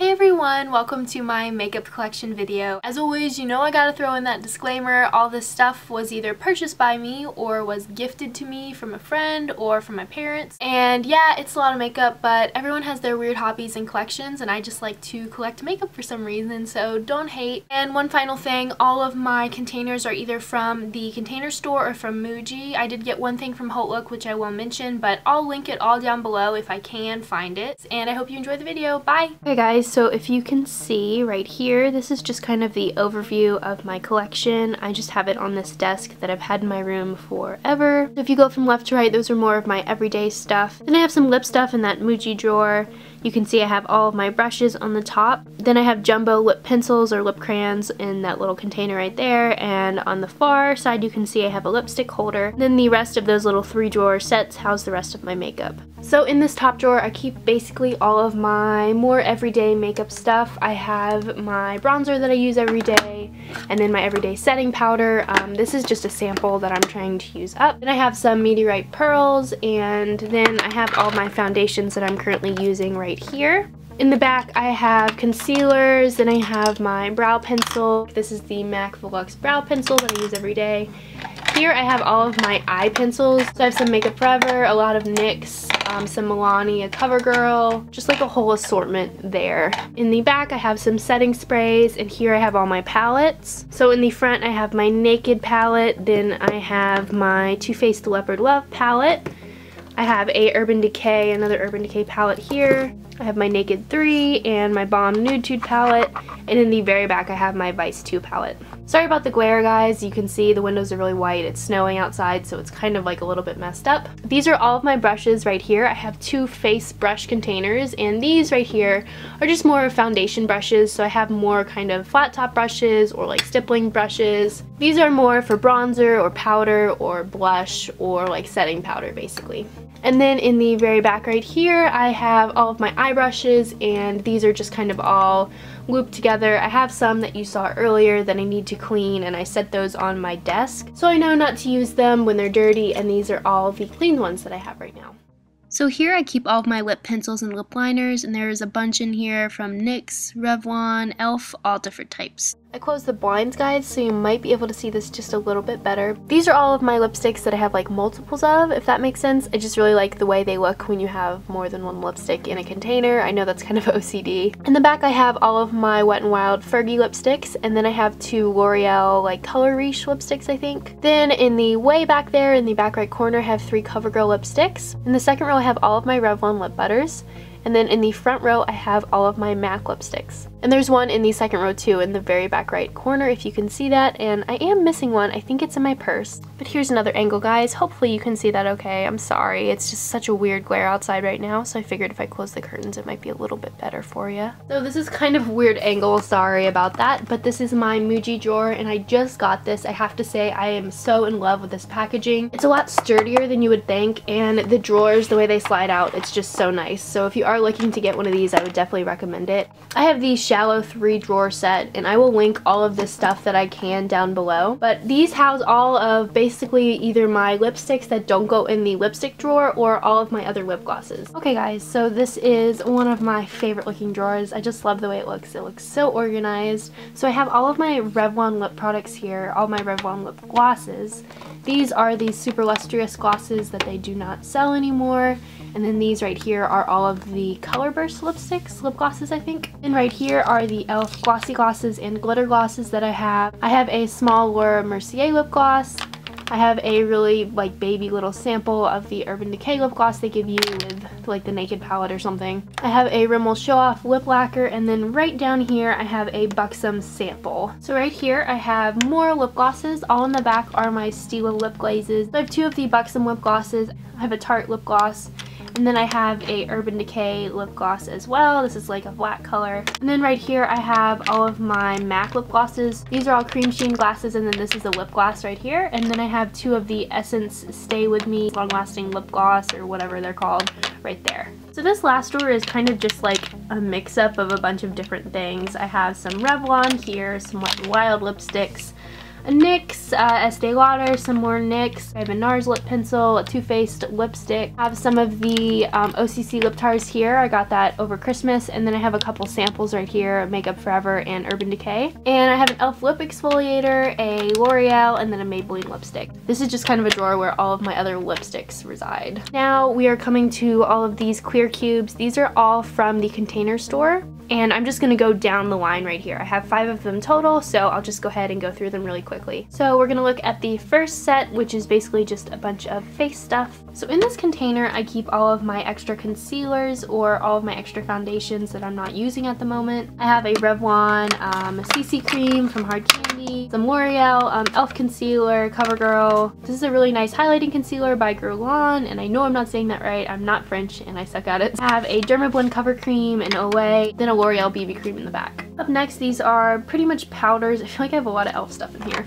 Hey everyone, welcome to my makeup collection video. As always, you know I gotta throw in that disclaimer. All this stuff was either purchased by me or was gifted to me from a friend or from my parents. And yeah, it's a lot of makeup, but everyone has their weird hobbies and collections, and I just like to collect makeup for some reason, so don't hate. And one final thing, all of my containers are either from the Container Store or from Muji. I did get one thing from Hotlook, which I won't mention, but I'll link it all down below if I can find it. And I hope you enjoy the video. Bye! Okay guys, so if you can see right here, this is just kind of the overview of my collection. I just have it on this desk that I've had in my room forever. So if you go from left to right, those are more of my everyday stuff. Then I have some lip stuff in that Muji drawer. You can see I have all of my brushes on the top. Then I have jumbo lip pencils or lip crayons in that little container right there. And on the far side, you can see I have a lipstick holder. Then the rest of those little 3-drawer sets house the rest of my makeup. So in this top drawer, I keep basically all of my more everyday makeup stuff. I have my bronzer that I use every day, and then my everyday setting powder. This is just a sample that I'm trying to use up. Then I have some meteorite pearls, and then I have all my foundations that I'm currently using right here. In the back, I have concealers, then I have my brow pencil. This is the MAC Volux brow pencil that I use every day. Here I have all of my eye pencils. So I have some Makeup Forever, a lot of NYX, some Milani, a CoverGirl, just like a whole assortment there. In the back I have some setting sprays, and here I have all my palettes. So in the front I have my Naked palette, then I have my Too Faced Leopard Love palette. I have a Urban Decay, another Urban Decay palette here. I have my Naked 3 and my Balm Nude Tude palette, and in the very back I have my Vice 2 palette. Sorry about the glare guys, you can see the windows are really white, it's snowing outside, so it's kind of like a little bit messed up. These are all of my brushes right here. I have 2 face brush containers, and these right here are just more foundation brushes, so I have more kind of flat top brushes or like stippling brushes. These are more for bronzer or powder or blush or like setting powder basically. And then in the very back right here, I have all of my eye brushes, and these are just kind of all looped together. I have some that you saw earlier that I need to clean, and I set those on my desk, so I know not to use them when they're dirty, and these are all the clean ones that I have right now. So here I keep all of my lip pencils and lip liners, and there's a bunch in here from NYX, Revlon, e.l.f., all different types. I closed the blinds guys so you might be able to see this just a little bit better. These are all of my lipsticks that I have like multiples of, if that makes sense. I just really like the way they look when you have more than one lipstick in a container. I know that's kind of OCD. In the back I have all of my Wet n Wild Fergie lipsticks, and then I have 2 L'Oreal like Color Riche lipsticks I think. Then in the way back there, in the back right corner, I have 3 CoverGirl lipsticks. In the second row I have all of my Revlon lip butters. And then in the front row, I have all of my MAC lipsticks. And there's one in the second row too, in the very back right corner, if you can see that. And I am missing one. I think it's in my purse. But here's another angle, guys. Hopefully you can see that okay. I'm sorry. It's just such a weird glare outside right now, so I figured if I close the curtains, it might be a little bit better for you. So this is kind of a weird angle. Sorry about that. But this is my Muji drawer, and I just got this. I have to say, I am so in love with this packaging. It's a lot sturdier than you would think, and the drawers, the way they slide out, it's just so nice. So if you are looking to get one of these, I would definitely recommend it. I have the shallow 3-drawer set, and I will link all of this stuff that I can down below. But these house all of basically either my lipsticks that don't go in the lipstick drawer or all of my other lip glosses. Okay guys, so this is one of my favorite looking drawers. I just love the way it looks. It looks so organized. So I have all of my Revlon lip products here, all my Revlon lip glosses. These are the super lustrous glosses that they do not sell anymore. And then these right here are all of the Color Burst lipsticks, lip glosses I think. And right here are the e.l.f. glossy glosses and glitter glosses that I have. I have a small Laura Mercier lip gloss. I have a really like baby little sample of the Urban Decay lip gloss they give you with like the Naked palette or something. I have a Rimmel Show Off lip lacquer, and then right down here I have a Buxom sample. So right here I have more lip glosses. All in the back are my Stila lip glazes. So I have 2 of the Buxom lip glosses. I have a Tarte lip gloss. And then I have a Urban Decay lip gloss as well. This is like a black color. And then right here I have all of my MAC lip glosses. These are all cream sheen glasses, and then this is a lip gloss right here. And then I have 2 of the Essence Stay With Me long lasting lip gloss or whatever they're called right there. So this last drawer is kind of just like a mix-up of a bunch of different things. I have some Revlon here, some Wet n Wild lipsticks. a NYX, Estee Lauder, some more NYX. I have a NARS lip pencil, a Too Faced lipstick. I have some of the OCC lip tars here. I got that over Christmas. And then I have a couple samples right here, Makeup Forever and Urban Decay. And I have an e.l.f. lip exfoliator, a L'Oreal, and then a Maybelline lipstick. This is just kind of a drawer where all of my other lipsticks reside. Now we are coming to all of these clear cubes. These are all from the Container Store. And I'm just gonna go down the line right here. I have 5 of them total, so I'll just go ahead and go through them really quickly. So we're gonna look at the first set, which is basically just a bunch of face stuff. So in this container, I keep all of my extra concealers or all of my extra foundations that I'm not using at the moment. I have a Revlon CC cream from Hard Candy, some L'Oreal e.l.f. concealer, CoverGirl. This is a really nice highlighting concealer by Guerlain, and I know I'm not saying that right. I'm not French and I suck at it. I have a Dermablend cover cream, an Olay, then a L'Oreal BB cream in the back. Up next, these are pretty much powders. I feel like I have a lot of e.l.f. stuff in here.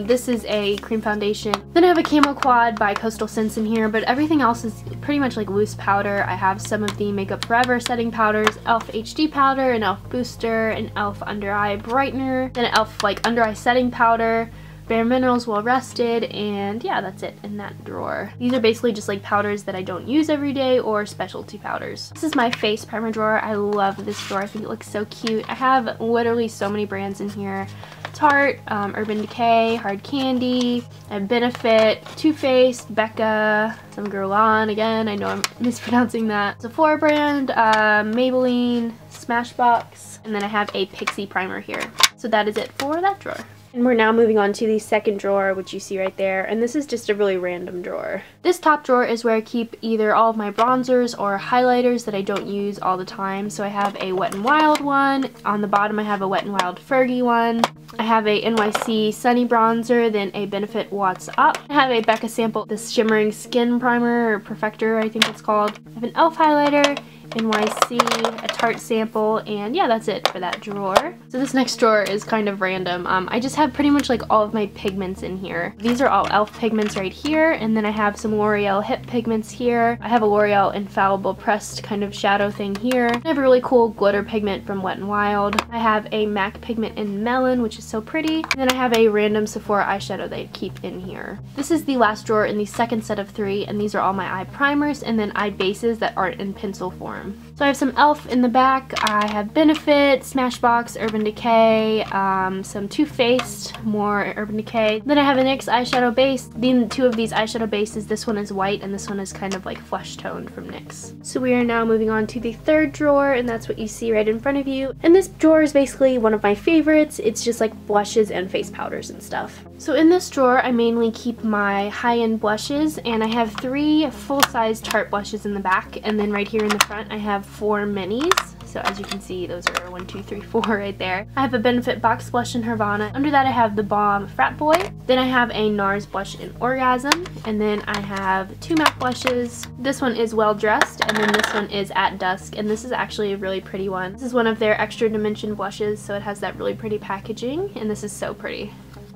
This is a cream foundation. Then I have a Camo Quad by Coastal Scents in here, but everything else is pretty much like loose powder. I have some of the Makeup Forever setting powders, e.l.f. HD powder, an e.l.f. booster, an e.l.f. under eye brightener, then an e.l.f. like under eye setting powder, Bare Minerals Well Rested, and yeah, that's it in that drawer. These are basically just like powders that I don't use every day or specialty powders. This is my face primer drawer. I love this drawer. I think it looks so cute. I have literally so many brands in here. Tarte, Urban Decay, Hard Candy, I have Benefit, Too Faced, Becca, some Guerlain, again, I know I'm mispronouncing that, Sephora brand, Maybelline, Smashbox, and then I have a Pixie primer here. So that is it for that drawer. And we're now moving on to the second drawer, which you see right there, and this is just a really random drawer. This top drawer is where I keep either all of my bronzers or highlighters that I don't use all the time. So I have a Wet n Wild one. On the bottom I have a Wet n Wild Fergie one. I have a NYC Sunny bronzer, then a Benefit What's Up. I have a Becca sample, this shimmering skin primer, or perfector I think it's called. I have an e.l.f. highlighter, NYC, a Tarte sample, and yeah, that's it for that drawer. So this next drawer is kind of random. I just have pretty much like all of my pigments in here. These are all e.l.f. pigments right here, and then I have some L'Oreal Hip pigments here. I have a L'Oreal Infallible pressed kind of shadow thing here. I have a really cool glitter pigment from Wet n Wild. I have a MAC pigment in Melon, which is so pretty. And then I have a random Sephora eyeshadow that I keep in here. This is the last drawer in the second set of 3, and these are all my eye primers and then eye bases that aren't in pencil form. So I have some e.l.f. in the back. I have Benefit, Smashbox, Urban Decay, some Too Faced, more Urban Decay. Then I have a NYX eyeshadow base. The 2 of these eyeshadow bases, this one is white and this one is kind of like flesh toned from NYX. So we are now moving on to the third drawer, and that's what you see right in front of you. And this drawer is basically one of my favorites. It's just like blushes and face powders and stuff. So in this drawer, I mainly keep my high-end blushes, and I have 3 full-size Tarte blushes in the back, and then right here in the front I have 4 minis. So as you can see, those are 1, 2, 3, 4 right there. I have a Benefit Box Blush in Nirvana. Under that I have the Balm Frat Boy. Then I have a NARS blush in Orgasm. And then I have 2 matte blushes. This one is Well Dressed, and then this one is At Dusk. And this is actually a really pretty one. This is one of their extra dimension blushes, so it has that really pretty packaging, and this is so pretty.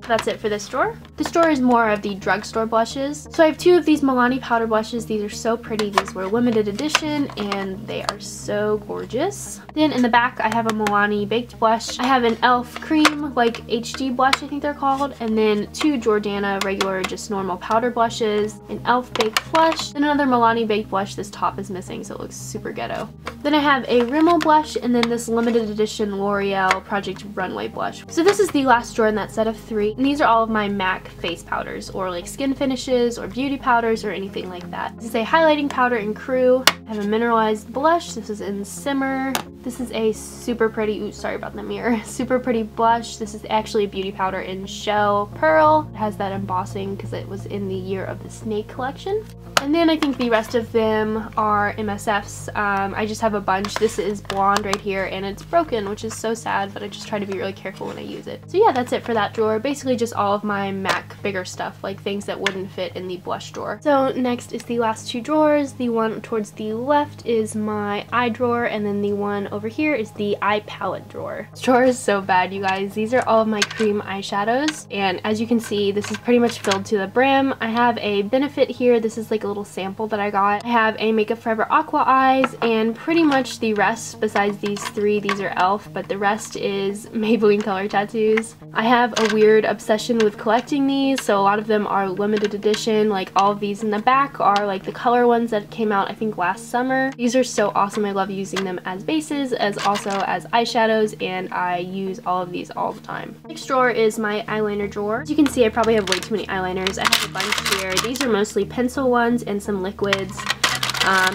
That's it for this drawer. This drawer is more of the drugstore blushes. So I have 2 of these Milani powder blushes. These are so pretty. These were limited edition and they are so gorgeous. Then in the back I have a Milani baked blush. I have an e.l.f. cream, like HD blush I think they're called, and then 2 Jordana regular just normal powder blushes, an e.l.f. baked blush, and another Milani baked blush. This top is missing so it looks super ghetto. Then I have a Rimmel blush, and then this limited edition L'Oreal Project Runway blush. So this is the last drawer in that set of 3. And these are all of my MAC face powders, or like skin finishes, or beauty powders, or anything like that. This is a highlighting powder in Crew. I have a mineralized blush. This is in Simmer. This is a super pretty, ooh, sorry about the mirror, super pretty blush. This is actually a beauty powder in Shell Pearl. It has that embossing because it was in the Year of the Snake collection. And then I think the rest of them are MSFs. I just have a bunch. This is blonde right here, and it's broken, which is so sad, but I just try to be really careful when I use it. So yeah, that's it for that drawer. Basically just all of my MAC snack, bigger stuff, like things that wouldn't fit in the blush drawer. So next is the last two drawers. The one towards the left is my eye drawer, and then the one over here is the eye palette drawer. This drawer is so bad, you guys. These are all of my cream eyeshadows, and as you can see, this is pretty much filled to the brim. I have a Benefit here. This is like a little sample that I got. I have a Makeup Forever Aqua Eyes, and pretty much the rest, besides these three, these are e.l.f., but the rest is Maybelline Color Tattoos. I have a weird obsession with collecting these, so a lot of them are limited edition. Like all of these in the back are like the color ones that came out I think last summer. These are so awesome. I love using them as bases, as also as eyeshadows, and I use all of these all the time. Next drawer is my eyeliner drawer. As you can see, I probably have way too many eyeliners. I have a bunch here. These are mostly pencil ones and some liquids.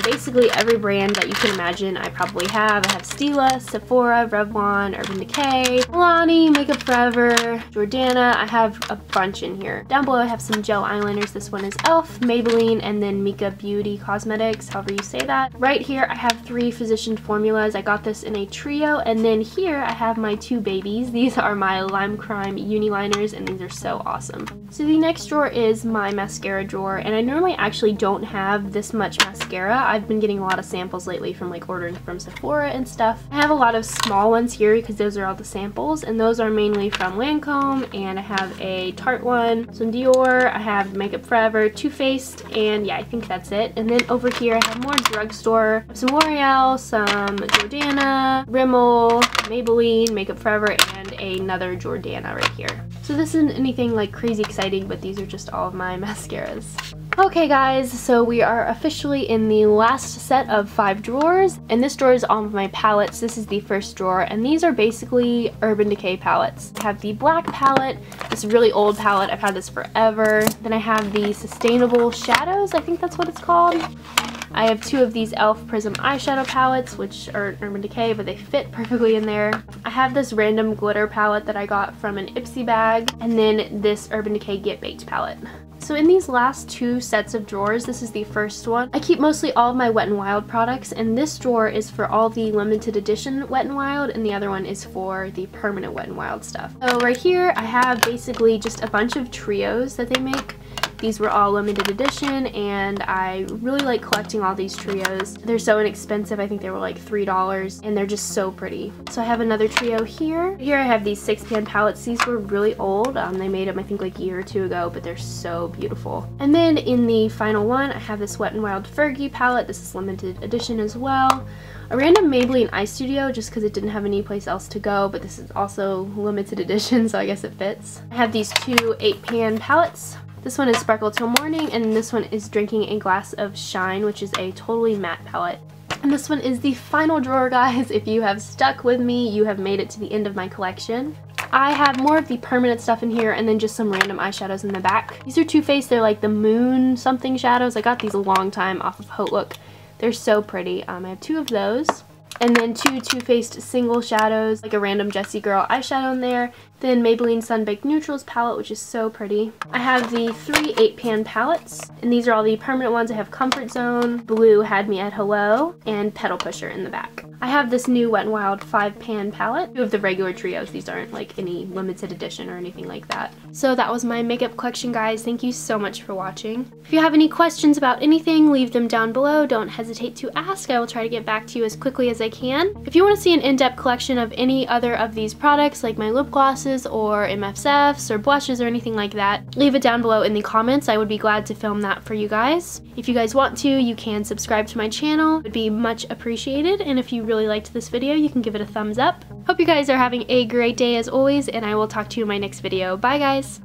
Basically every brand that you can imagine I probably have. I have Stila, Sephora, Revlon, Urban Decay, Milani, Makeup Forever, Jordana. I have a bunch in here. Down below I have some gel eyeliners. This one is e.l.f., Maybelline, and then Mika Beauty Cosmetics, however you say that. Right here I have 3 Physician formulas. I got this in a trio, and then here I have my 2 babies. These are my Lime Crime Uni Liners, and these are so awesome. So the next drawer is my mascara drawer, and I normally actually don't have this much mascara. I've been getting a lot of samples lately from like ordering from Sephora and stuff. I have a lot of small ones here because those are all the samples, and those are mainly from Lancome, and I have a Tarte one, some Dior, I have Makeup Forever, Too Faced, and yeah, I think that's it. And then over here I have more drugstore, some L'Oreal, some Jordana, Rimmel, Maybelline, Makeup Forever, and another Jordana right here. So this isn't anything like crazy exciting, but these are just all of my mascaras. Okay guys, so we are officially in the last set of 5 drawers, and this drawer is all of my palettes. This is the first drawer, and these are basically Urban Decay palettes. I have the black palette, this really old palette, I've had this forever. Then I have the Sustainable Shadows, I think that's what it's called. I have 2 of these e.l.f. Prism eyeshadow palettes, which are Urban Decay, but they fit perfectly in there. I have this random glitter palette that I got from an Ipsy bag, and then this Urban Decay Get Baked palette. So in these last 2 sets of drawers, this is the first one. I keep mostly all of my Wet n Wild products, and this drawer is for all the limited edition Wet n Wild, and the other one is for the permanent Wet n Wild stuff. So right here I have basically just a bunch of trios that they make. These were all limited edition, and I really like collecting all these trios. They're so inexpensive. I think they were like $3, and they're just so pretty. So I have another trio here. Here I have these 6-pan palettes. These were really old. They made them I think like a year or 2 ago, but they're so beautiful. And then in the final one, I have this Wet n Wild Fergie palette. This is limited edition as well. A random Maybelline Eye Studio just because it didn't have any place else to go, but this is also limited edition, so I guess it fits. I have these 2 8-pan palettes. This one is Sparkle Till Morning, and this one is Drinking a Glass of Shine, which is a totally matte palette. And this one is the final drawer, guys. If you have stuck with me, you have made it to the end of my collection. I have more of the permanent stuff in here, and then just some random eyeshadows in the back. These are Too Faced. They're like the moon something shadows. I got these a long time off of Haute Look. They're so pretty. I have 2 of those. And then 2 Too Faced single shadows, like a random Jessie Girl eyeshadow in there. Then Maybelline Sun Baked Neutrals palette, which is so pretty. I have the 3 8-pan palettes, and these are all the permanent ones. I have Comfort Zone, Blue Had Me at Hello, and Petal Pusher in the back. I have this new Wet n Wild 5-pan palette. 2 of the regular trios. These aren't like any limited edition or anything like that. So that was my makeup collection, guys. Thank you so much for watching. If you have any questions about anything, leave them down below. Don't hesitate to ask. I will try to get back to you as quickly as I can. If you want to see an in-depth collection of any other of these products, like my lip glosses or MFFs or blushes or anything like that, leave it down below in the comments. I would be glad to film that for you guys. If you guys want to, you can subscribe to my channel. It would be much appreciated, and if you really liked this video, you can give it a thumbs up. Hope you guys are having a great day as always, and I will talk to you in my next video. Bye guys!